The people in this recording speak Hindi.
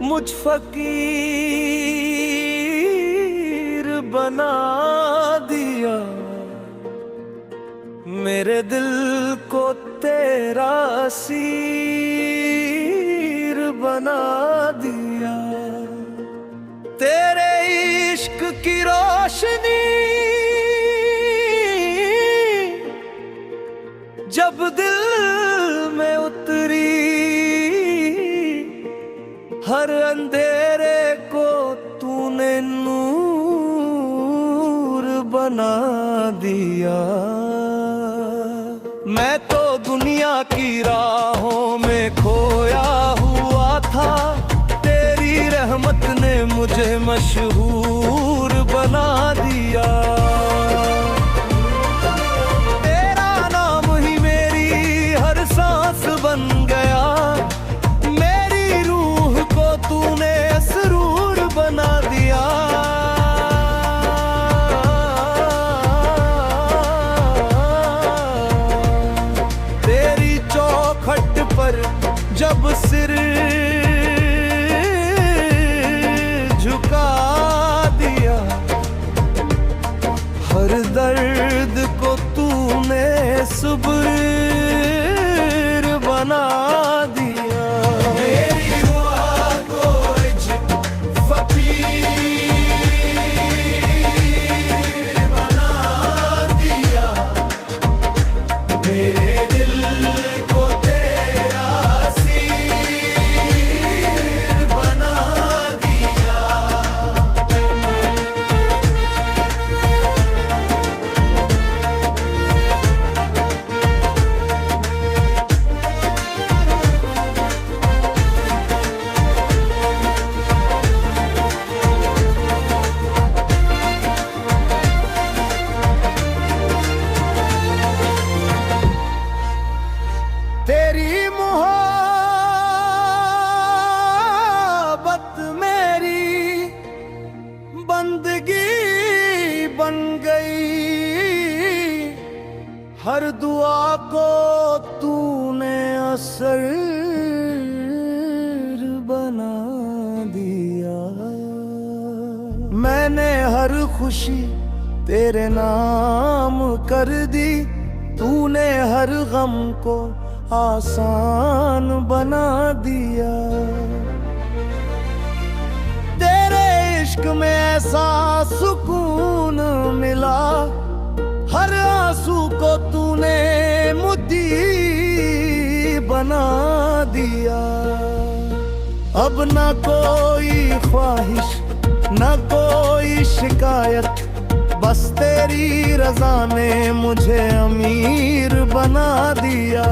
मुझ फकीर बना दिया। मेरे दिल को तेरा असीर बना दिया। तेरे इश्क की रोशनी जब दिल में उतरी, हर अंधेरे को तूने नूर बना दिया। मैं तो दुनिया की राहों में खोया हुआ था, तेरी रहमत ने मुझे मशहूर बना दिया। तेरा नाम ही मेरी हर सांस बन गया, मेरी रूह को तूने असरूर बना दिया। तेरी चौखट पर जब सिर झुका दिया, हर दर्द को तूने सुबह बना दिया। मेरी दुआ को फकीर बना दिया। मेरे दिल को तेरा असीर बना दिया। तेरी मोहब्बत मेरी बंदगी बन गई, हर दुआ को तूने असर बना दिया। मैंने हर खुशी तेरे नाम कर दी, तूने हर गम को आसान बना दिया। तेरे इश्क में ऐसा सुकून मिला, हर आंसू को तूने मुद्दी बना दिया। अब ना कोई ख्वाहिश ना कोई शिकायत, बस तेरी रज़ा ने मुझे अमीर बना दिया।